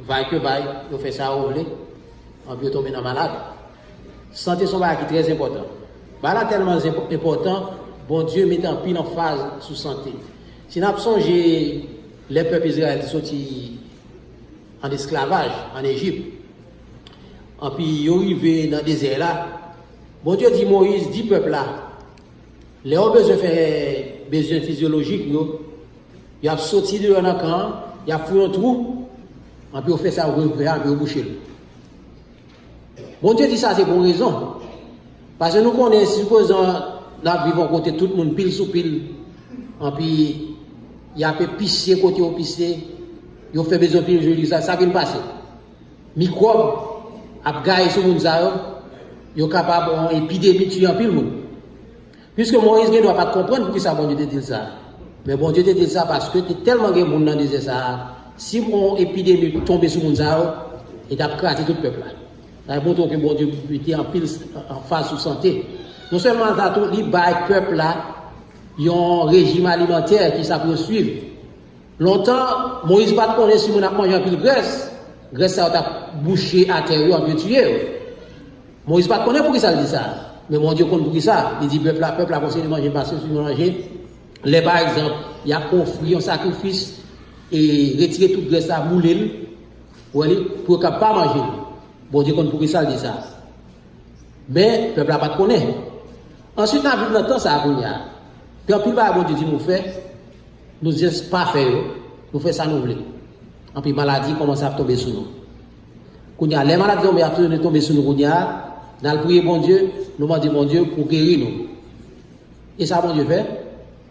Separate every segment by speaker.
Speaker 1: vaille que vaille, ils fait ça au voulez, on peut tomber dans malade. Santé son bagage qui est très important. Là tellement important, bon Dieu met en pile en phase sous santé. Si nous avons songé les peuples israéliens qui sont sortis en esclavage en Égypte, et puis ils sont arrivés dans le désert là, bon Dieu dit Moïse, dit peuple là, les ont besoin de faire besoin physiologique, ils ont sorti de leur camp, ils ont fouillé un trou, et puis ils ont fait ça, ils ont bouché. Bon Dieu dit ça, c'est pour raison. Parce que nous connaissons, supposons, nous vivons côté tout le monde, pile sous pile, et puis il y a un peu pissé, côté au pissé, ils ont fait besoin de pile, ça qui passe. Microbes, à gagner sur le monde, ils sont capables d'épidémie de tuer en pile monde. Puisque Moïse ne doit pas comprendre pourquoi ça, bon Dieu te dit ça. Mais bon Dieu te dit ça parce que tu es tellement de monde dans le désert, si une épidémie tombe sur le monde, il a craqué tout le peuple. Ça montre que bon Dieu était en pile en phase de santé. Non seulement ça, tout le peuple là, ils ont un régime alimentaire qui ça poursuivre. Longtemps, Moïse ne connaît pas si on a mangé un pile graisse. Graisse ça a bouché à terre, on peut tuer. Moïse ne connaît pas pourquoi ça dit ça. Mais mon Dieu connaît pourquoi ça. Il dit peuple a conseillé de manger parce que si vous mangez, les par exemple, il y a offert un sacrifice et retirer toute graisse à mouler pour ne pas manger. Bon Dieu connaît pourquoi ça dit ça. Mais le peuple n'a pas de connaître. Ensuite, dans la vie de temps, ça a connu. Puis en plus, bon Dieu dit nous fait, nous disons pas faire, nous faisons ça nous voulons. En plus, maladie commence à tomber sur nous. Quand les maladies ont tombé sur nous, dans le prier bon Dieu, nous demandons bon Dieu pour guérir nous. Et ça, bon Dieu fait.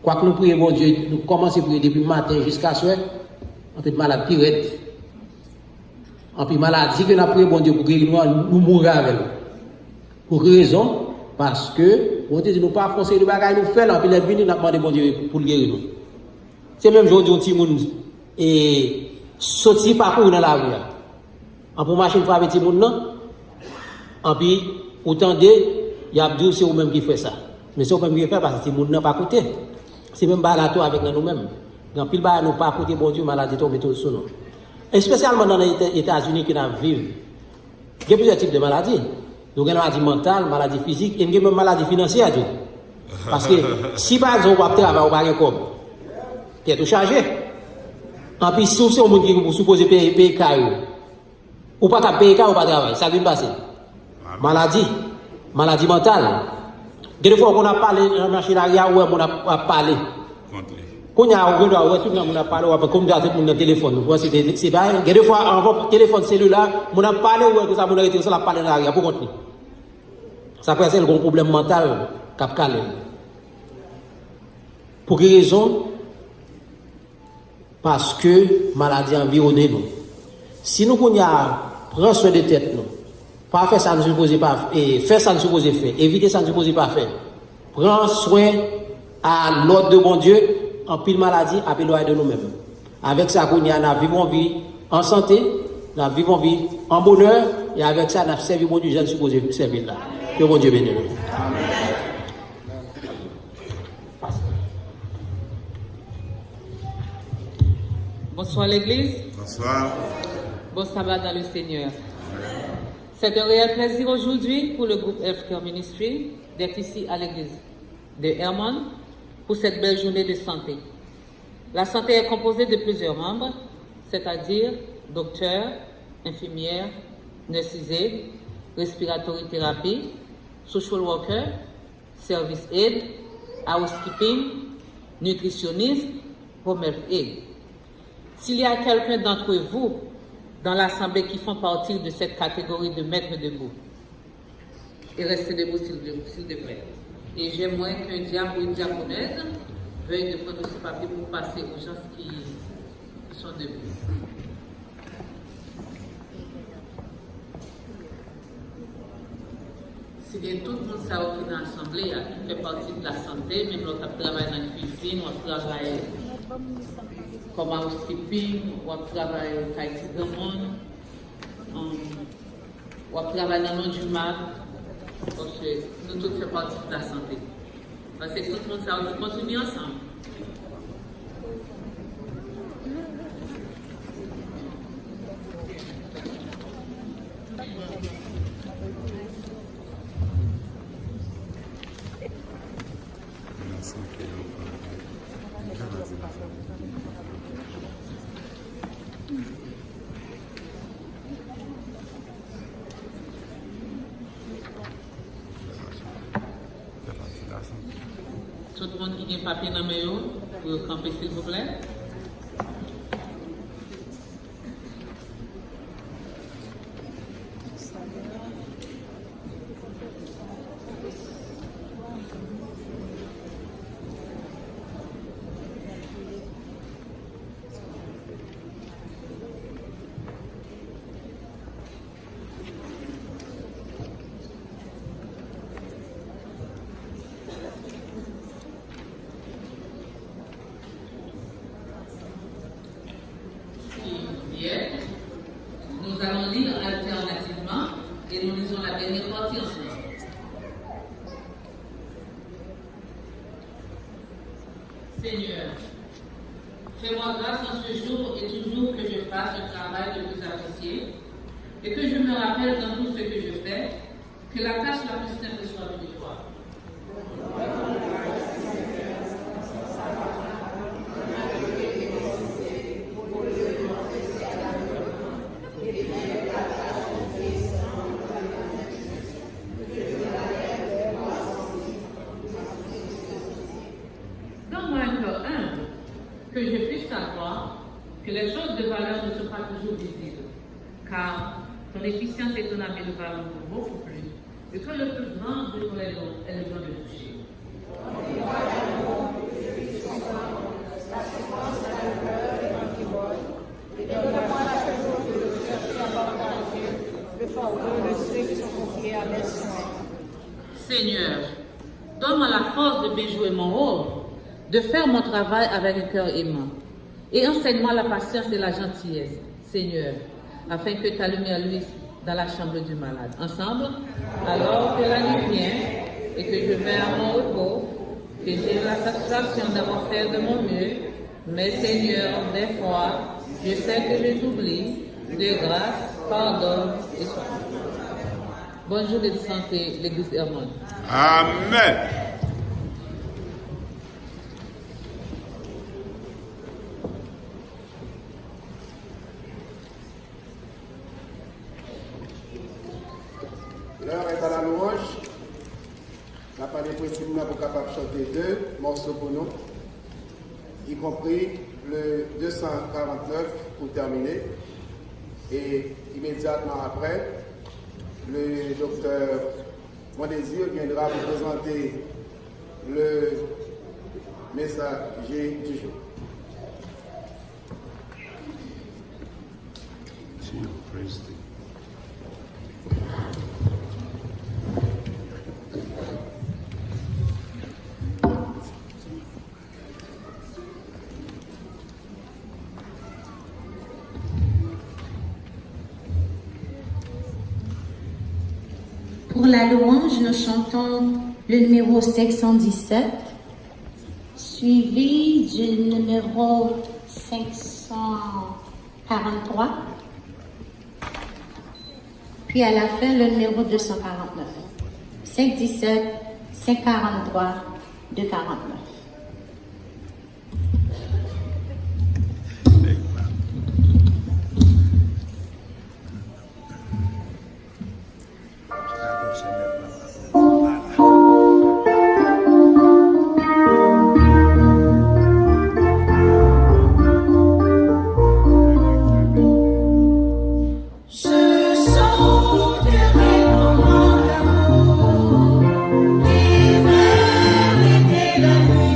Speaker 1: Quoi que nous prions bon Dieu, nous commençons à prier depuis le matin jusqu'à ce soir, en fait, maladie pire. En plus, maladie que nous avons prié bon Dieu pour guérir nous, nous mourons avec nous. Pour quelle raison? Parce que, bon Dieu dit, nous pas foncer de bagaille, nous faisons, puis les venus, nous demandons bon Dieu pour guérir nous. C'est même jour où on dit, et sortir parcours dans la rue. En pour marcher pour avec tout le monde, en puis, autant de, il y a dit, c'est vous-même qui fait ça. Mais c'est vous-même qui fait parce que tout le monde n'a pas coûté. C'est même balato avec nous-mêmes. Dans pile bas, nous pas coûté, bon Dieu, maladie tombe tout sur nous. Et spécialement dans les États-Unis qui vivent, il y a plusieurs types de maladies. Nous avons une maladie mentale, maladie physique, et même maladie financière. Parce que si par exemple, on travaille, on va pas comme, tu es tout chargé. En plus, si c'est un monde qui est supposé payer caillou, ou pas payer caillou, ou pas travailler, ça vient passer. Maladie mentale. Des fois, on a parlé dans la machine arrière, on a parlé. Quand on a parlé, on a comme dans le téléphone. C'est pas, des fois, en téléphone cellulaire, on a parlé, on a parlé dans l'arrière pour continuer. Ça peut être un problème mental cap calé. Pour quelle raison? Parce que maladie environne nous. Si nous prenons soin de tête, nous, pas faire ça, nous supposons pas faire, faire ça, nous supposons faire, éviter ça, nous supposons pas faire. Prends soin à l'ordre de bon Dieu, en pile maladie, à pile de nous-mêmes. Avec ça, nous vivons vie en santé, nous vivons vie en bonheur, et avec ça, nous servons bon Dieu, je ne suppose servir là. Que bon Dieu bénisse nous.
Speaker 2: Bonsoir l'Église.
Speaker 3: Bonsoir.
Speaker 2: Bon sabbat dans le Seigneur. C'est un réel plaisir aujourd'hui pour le groupe Healthcare Ministry d'être ici à l'église de Hermon pour cette belle journée de santé. La santé est composée de plusieurs membres, c'est-à-dire docteurs, infirmières, nurses aid, respiratory therapy, social worker, service aid, housekeeping, nutritionniste, home health aid. S'il y a quelqu'un d'entre vous dans l'assemblée qui font partie de cette catégorie de maîtres debout, et restez debout s'il vous plaît. Et j'aimerais qu'un diable ou une diaconaise veuille de prendre ce papier pour passer aux gens qui sont debout. Si bien tout le monde sait qui est dans l'assemblée, qui fait partie de la santé, même l'autre travaille dans la cuisine, on travaille comme housekeeping, on travaille avec Haïti Gamon, on travaille dans le du mal, parce que nous tous faisons partie de la santé. Parce que tout le monde sait qui continue ensemble. tout le monde qui a un papier dans le main pour camper, s'il vous plaît. Nous allons lire alternativement et nous lisons la dernière partie ensemble. Seigneur, fais-moi grâce en ce jour et toujours que je fasse un travail le plus apprécié et que je me rappelle dans tout ce que je fais que la tâche la plus simple soit de toi. Donne-moi un cœur humble, que je puisse savoir que les choses de valeur ne sont pas toujours visibles, car ton efficience et ton ami de valeur pour beaucoup plus, et que le plus grand de tous les dons est le don de toucher. Seigneur, donne-moi la force de bien jouer mon rôle, de faire mon travail avec un cœur aimant. Et enseigne-moi la patience et la gentillesse, Seigneur, afin que ta lumière luise dans la chambre du malade. Ensemble, alors que la nuit vient et que je vais à mon repos, que j'ai la satisfaction d'avoir fait de mon mieux, mais Seigneur, des fois, je sais que je t'oublie, de grâce, pardon et soin. Bonne journée de santé, l'Église Hermon.
Speaker 3: Amen.
Speaker 4: L'heure est à la louange. La parole est possible pour capable de chanter 2 morceaux pour nous, y compris le 249 pour terminer. Et immédiatement après, le docteur Mondésir viendra vous présenter le messager du jour.
Speaker 5: Pour la louange, nous chantons le numéro 517, suivi du numéro 543, puis à la fin le numéro 249. 517, 543, 249.
Speaker 6: La nuit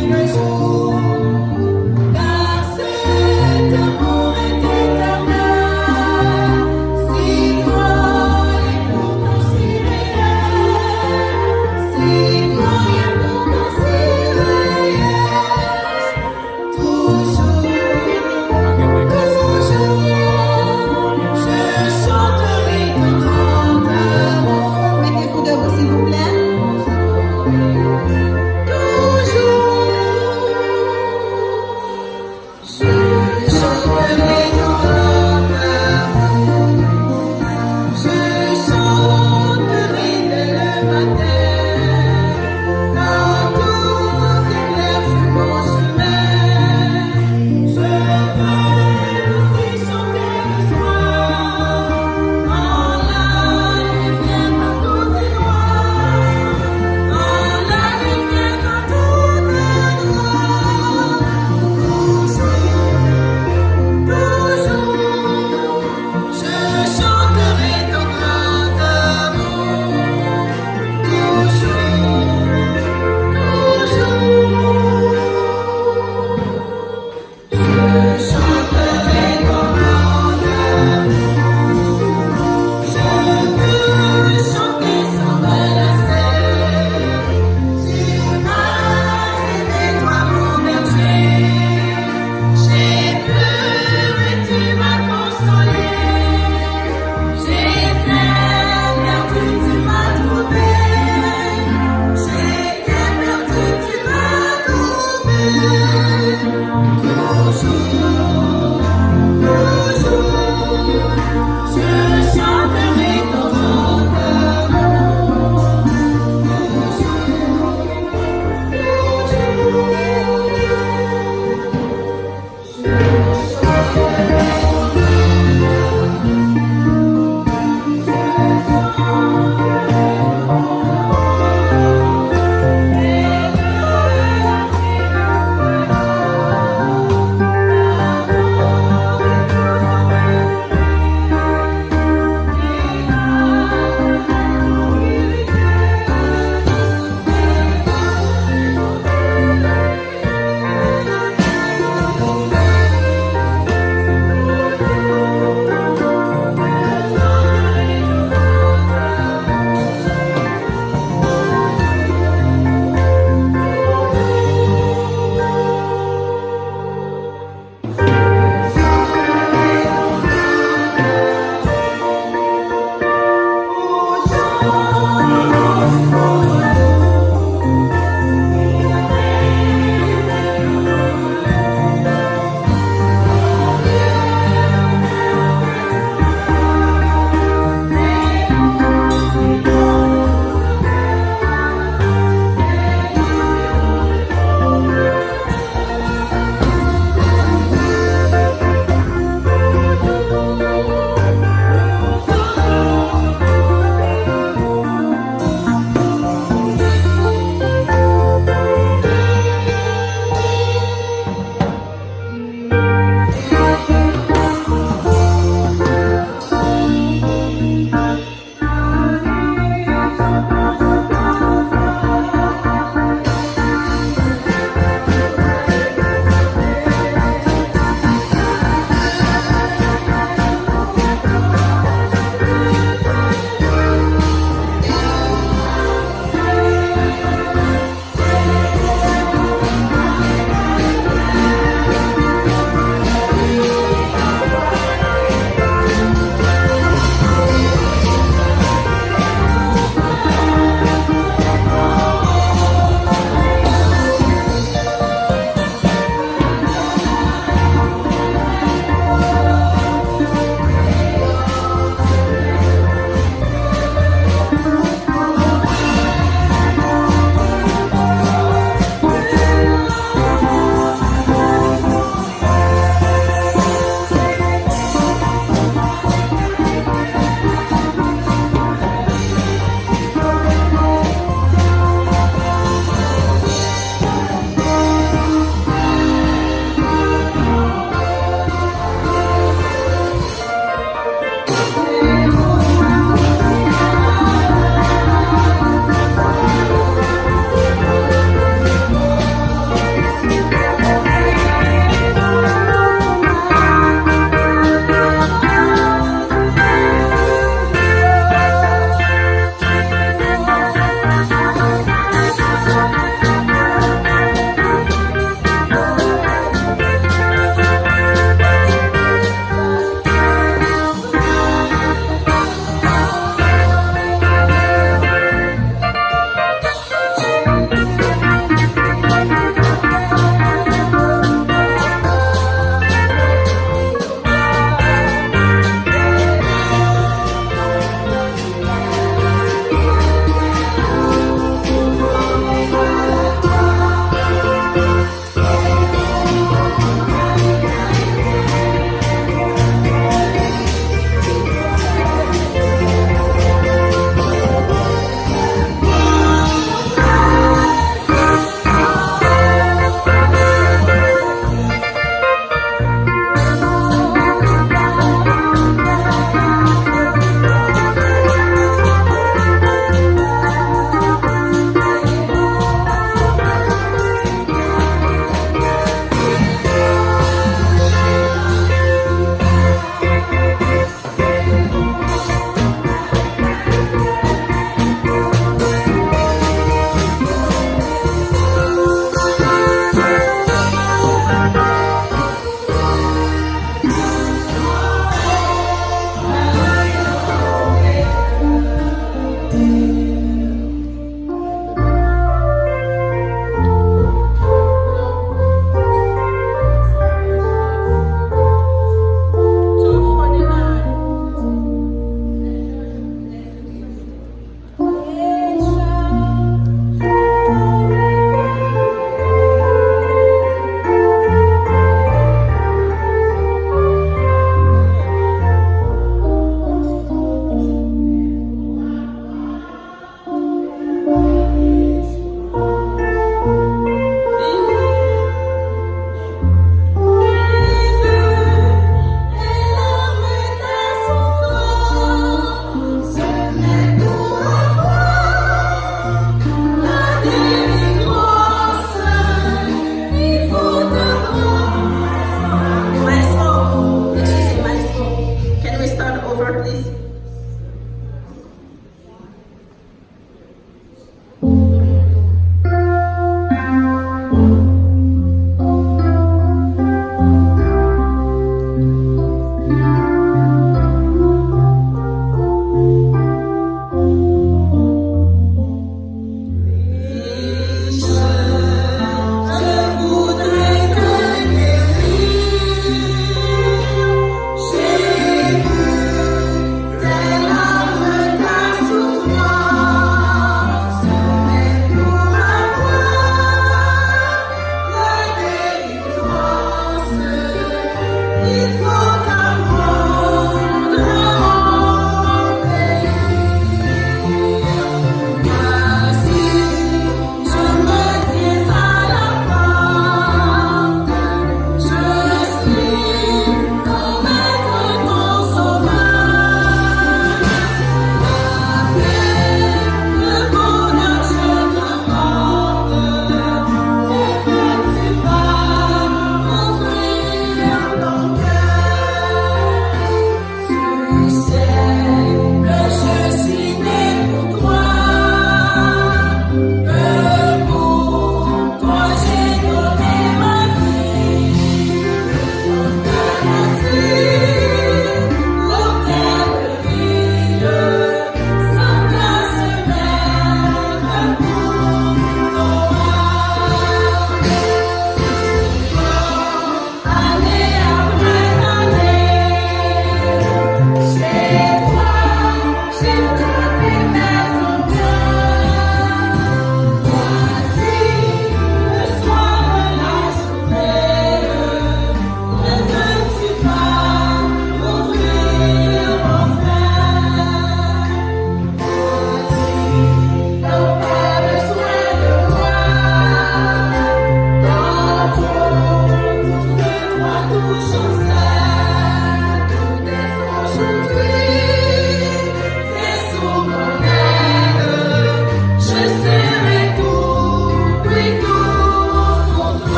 Speaker 3: over, please.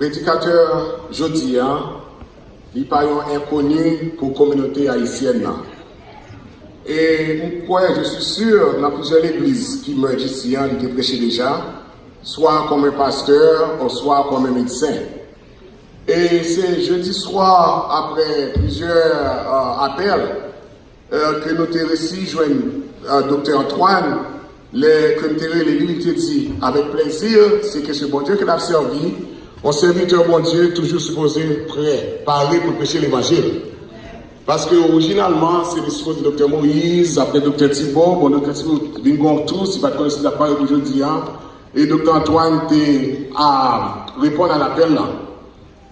Speaker 6: Prédicateur jodi, il n'est pas inconnu pour la communauté haïtienne. Et je suis sûr, dans plusieurs églises qui meurent ici, il est prêché déjà, soit comme un pasteur, ou soit comme un médecin. Et c'est jeudi soir, après plusieurs appels, que nous avons reçu Dr Antoine, que nous avons dit avec plaisir, c'est que ce bon Dieu qui l'a servi, un serviteur bon Dieu toujours supposé prêt, parler pour prêcher l'évangile. Parce que originalement, c'est le discours de Dr Moïse, après Dr Thibault, bon Dr Thibault, Bingon tous, il va connaître la parole aujourd'hui, et Dr Antoine a répondu à l'appel là.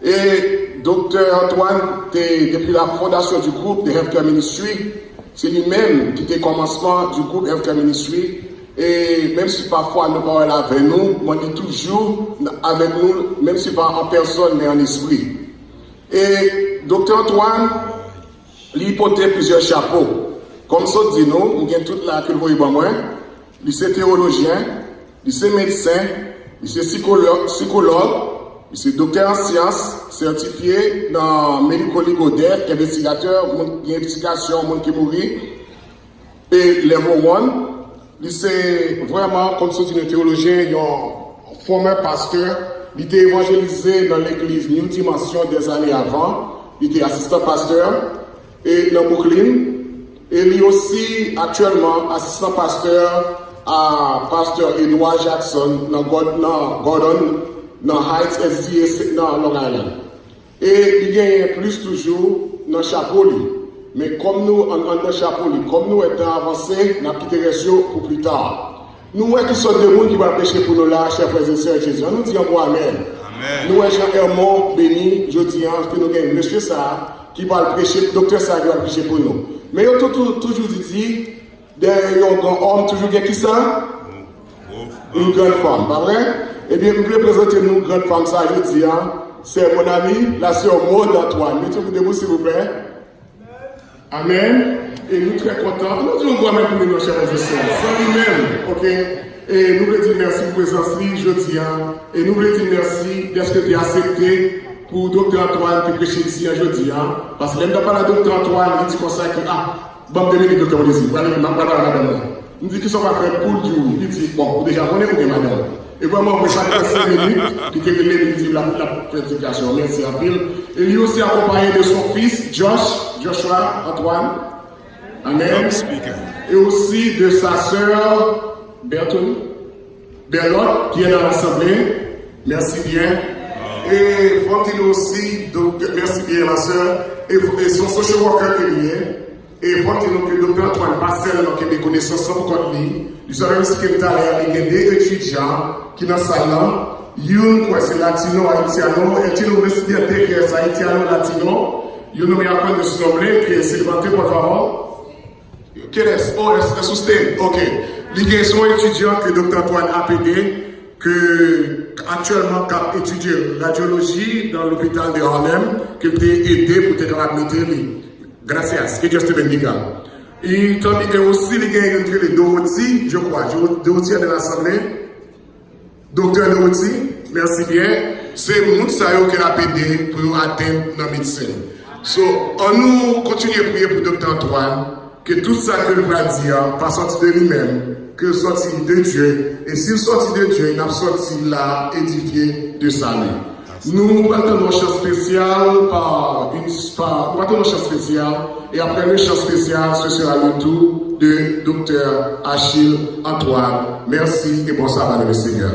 Speaker 6: Et Dr Antoine, depuis la fondation du groupe de Healthcare Ministry, C'est lui-même qui était le commencement du groupe Healthcare Ministry. Et même si parfois nous parlons avec nous, on est toujours avec nous, même si pas en personne mais en esprit. Et Dr. Antoine, il portait plusieurs chapeaux. Comme ça dit nous, il y a tout là que vous voyez moi. Il est théologien, il est médecin, il est psychologue, il est docteur en sciences, certifié dans médico-ligodaire, investigateur, investigation, monde qui mourit. Et level 1. C'est vraiment, comme ça dit un théologien, un former pasteur, il était évangélisé dans l'église New Dimension des années avant, il était assistant pasteur et dans Brooklyn, et lui aussi actuellement assistant pasteur à pasteur Edward Jackson dans Gordon, dans Heights SDA dans Long Island. Et il gagne plus toujours dans chapeau. Mais comme nous, en chapeau, comme nous étant avancés, nous avons quitté Réseau pour plus tard. Nous, qui sommes des gens qui vont prêcher pour nous là, chers frères et sœurs Jésus. Nous disons Amen. Nous, Jean Hermon, béni, je dis, que nous avons monsieur ça, qui va prêcher, docteur ça, qui va prêcher pour nous. Mais il y a toujours dit, derrière un grand homme, toujours qui ça? Une grande femme, pas vrai? Eh bien, vous pouvez présenter nous, une grande femme, ça, je dis, c'est mon ami, la sœur Maud Antoine. Mettez-vous debout, s'il vous plaît. Amen. Et nous très contents. Nous disons moi-même pour nos chers frères et sœurs. C'est lui-même. Ok. Et nous voulons dire merci pour la présence jeudi. Et nous voulons dire merci d'être que tu as accepté pour Dr. Antoine qui prêche ici jeudi. Parce que l'homme pas la Dr. Antoine, il dit comme ça que bon, demain, Dr. Odesi. Voilà, il m'a pas la madame. Il dit qu'ils sont pas faits pour du. Il dit, bon, déjà, on est pour madame. Et vraiment, on va faire 5 minutes, qui te relève la prédication. Merci à Bill. Et lui aussi accompagné de son fils, Joshua Antoine. Amen. Et aussi de sa sœur, Berlotte, qui est dans l'Assemblée. Merci bien. Et Fantine aussi, donc, merci bien la sœur. Et son social worker qui est. Et Fantine, que le docteur Antoine Marcel, qui a des connaissances sans contre lui. Il serait aussi qu'il y a des étudiants qui dans sa langue. Youn, quoi, c'est latino, haïtiano, et tu nous récites que c'est haïtiano, latino. Youn, nous apprend de se nommer, que c'est vanté, por favor. Quel est? Oh, est sustain. Ok. Les sont étudiants que Dr. Antoine a aidé, que actuellement, qui étudie radiologie dans l'hôpital de Harlem, qu'il t'a aidé pour te admettre. Gracias. Que Dieu te bendiga. Et tandis que aussi, les gars, entre les Dorothy, je crois, Dorothy est de l'Assemblée. Docteur Dorothy, merci bien. C'est le monde qui a aidé pour atteindre la médecine. So, on nous continue à prier pour Dr. Antoine, que tout ça que il va dire, pas sorti de lui-même, que sorti de Dieu. Et s'il sorti de Dieu, il a sorti là, édifié de sa vie. Nous partons un chant spécial et après le chant spécial, ce sera le tour de Dr. Achille Antoine. Merci et bonsoir, Madame le Seigneur.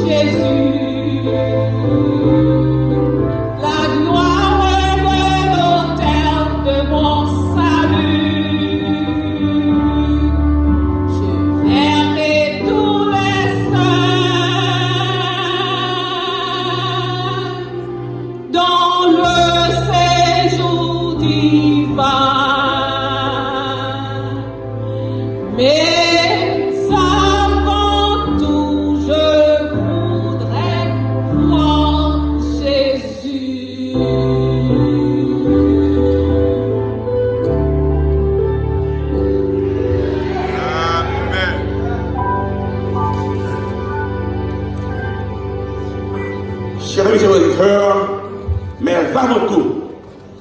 Speaker 3: Jésus. La gloire est l'autel de mon salut. Je verrai tous les saints dans le séjour divin. Mais avant tout, je voudrais voir Jésus.
Speaker 7: Amen.
Speaker 8: Chers amis et auditeurs, mais avant tout,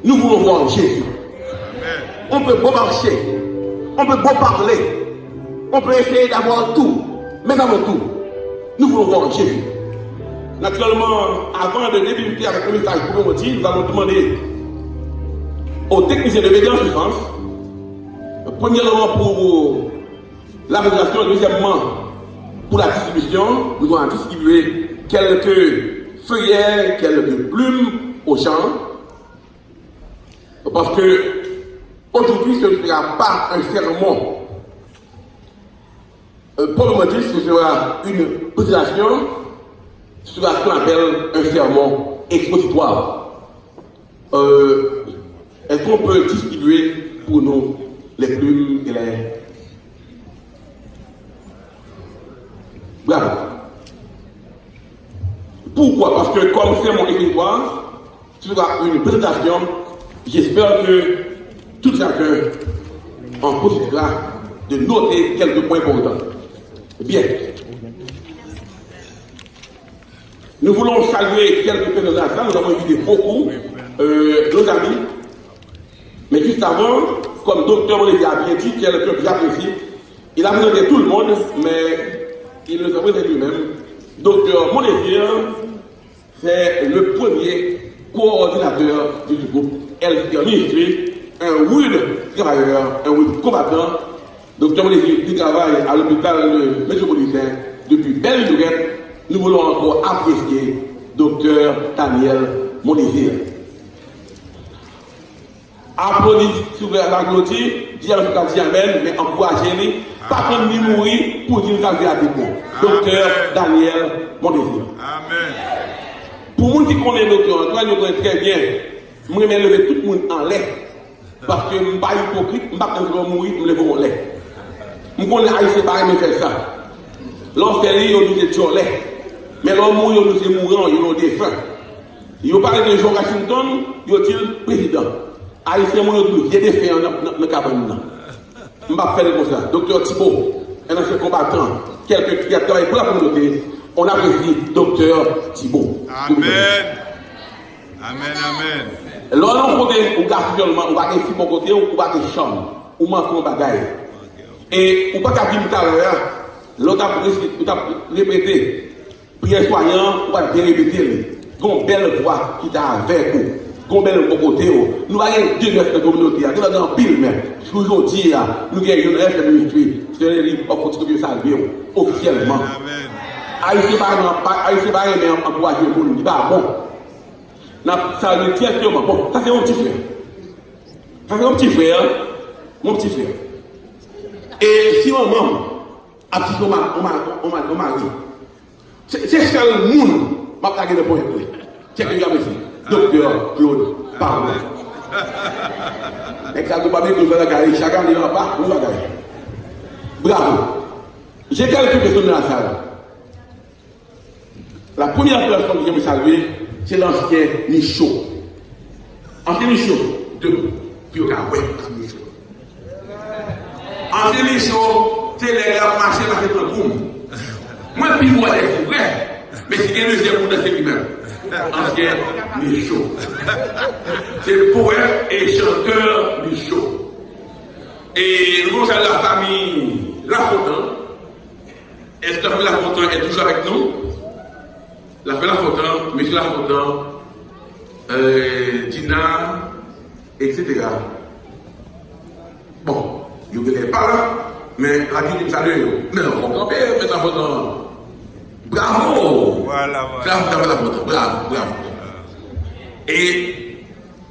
Speaker 8: nous voulons voir Jésus. On peut beau marcher, on peut beau parler, on peut essayer d'avoir tout, mais avant tout, nous voulons voir Jésus. Naturellement, avant de débuter avec le message pour nous dire, nous allons demander aux techniciens de médias en France, premièrement pour la modération, deuxièmement pour la distribution, nous allons distribuer quelques feuillets, quelques plumes aux gens, parce que aujourd'hui, ce ne sera pas un sermon. Pour le motif, ce sera une présentation, ce sera ce qu'on appelle un sermon expositoire. Est-ce qu'on peut distribuer pour nous les plumes et les... Bravo. Pourquoi? Parce que comme sermon expositoire, ce sera une présentation. J'espère que tout chacun en profitera de noter quelques points importants. Bien. Nous voulons saluer quelques personnes là. Nous avons invité beaucoup nos amis. Mais juste avant, comme docteur Monézir a bien dit, quelqu'un que j'apprécie, il a présenté tout le monde, mais il nous a présenté lui-même. Docteur Monézir, c'est le premier coordinateur du groupe Healthcare Ministry, un rude travailleur, un rude combattant. Docteur Monézir, qui travaille à l'hôpital métropolitain depuis belle lurette. Nous voulons encore apprécier Docteur Daniel Monézir. Applaudissez sur la glotie, dire Amen, mais encouragez-les, pas qu'on ni mourir pour dire qu'il y a des mots. Docteur Daniel Monézir.
Speaker 7: Amen.
Speaker 8: Pour nous qui connaissent Docteur Antoine, nous connaissons très bien. Je vais lever tout le monde en l'air. Parce que je ne suis pas hypocrite, je ne suis pas mourir, je me lève en l'air. Je connais Haïtien pas aimer faire ça. Lorsque nous nous étions en l'air. Mais l'homme mourir, nous sommes mourants, nous sommes défunts. Ils parlent de George Washington, ils disent président. Haïtien mourir, nous sommes défunts dans le cabane. Je ne vais pas faire comme ça. Docteur Thibault, un ancien combattant, quelqu'un qui a travaillé pour la communauté, on apprécie Docteur Thibault.
Speaker 7: Amen. Amen, amen.
Speaker 8: L'autre côté, on va actuellement, on va être bon côté, on va être chambre, on manque un bagaille. Et on va pas dire tout à l'heure, l'autre a répété, prière soignant, on va bien répéter. Une belle voix qui est avec vous, une belle bon côté. Nous avons deux de la communauté, nous avons un pile, mais aujourd'hui, nous avons une ministry, c'est le livre pour continuer à salver officiellement. Haïtien pas aimer encourager le monde, il va bon. Ça veut dire directement, bon, ça c'est mon petit frère. Ça c'est mon petit frère, mon petit frère. Et si maman a dit qu'on m'a dit, c'est ce que le monde m'a gagné de point. C'est que j'ai ici. Docteur Claude Parle. Et quand vous parlez de la carrière, chacun ne va pas, vous va gagner. Bravo. J'ai quelques personnes dans la salle. La première personne que je me saluer, c'est l'ancien Michaud. Ancien Michaud, deux, puis au cas, ouais, ancien Michaud, c'est les gars marché dans cette boum. Moi, puis moi, c'est vrai, mais c'est un deuxième monde, c'est lui-même. Ancien Michaud. C'est poète et chanteur Michaud. Et nous avons la famille Lafontaine. Est-ce que la famille Lafontaine est toujours avec nous? La famille Lafontaine, M. Lafontaine, Dina, etc. Bon, je ne connais pas là, mais la vie me salue. Mais on va camper, M. Lafontaine. Bravo!
Speaker 7: Voilà.
Speaker 8: Bravo. Et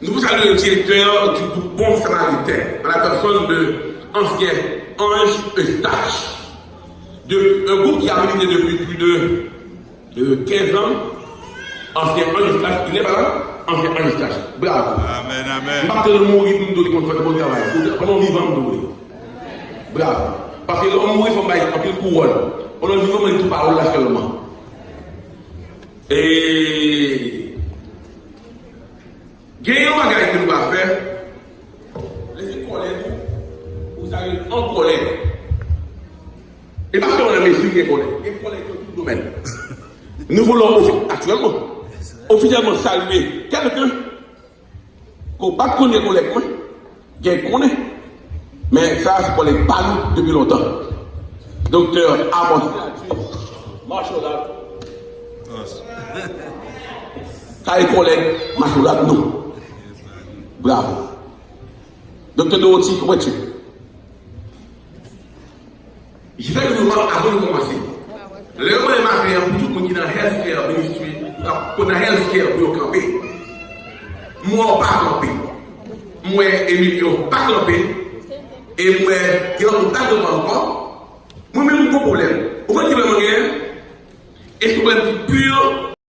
Speaker 8: nous saluons le directeur du groupe Bon Samaritain, à la personne de ancien Ange Eustache, un groupe qui a milité depuis plus de 15 ans. Ancien Ange Eustache, il n'est pas là? Ancien Ange Eustache. Bravo.
Speaker 7: Amen.
Speaker 8: Pas que le mourir pour nous donner qu'on fait un bon travail. Pendant vivant, nous. Bravo. Parce que l'homme mourit, il faut mettre un peu de couronne. Pendant vivant, il ne tout parole là seulement. Et il y a un bagage que nous allons faire. Les collègues, vous savez, en colère. Et parce qu'on a mis sur les collègues, les collègues dans tout le domaine. Nous voulons actuellement, officiellement saluer quelqu'un qu'on ne connaît pas les collègues, qui connaît. Mais ça, c'est pour les panneaux depuis longtemps. Docteur Amos, Marcholat. Car les collègues, Marcholat, non. Bravo. Docteur Dorothy, comment es-tu? Je fais le mouvement avant de commencer. Le moment de ma carrière, pour tout le monde qui est dans healthcare ministry, pour la healthcare pour camper. Moi, pas camper. Moi, Emilio, pas camper. Et moi, qui est en contact de moi encore. Moi-même, mon problème. Vous voyez, je vais me et je vais me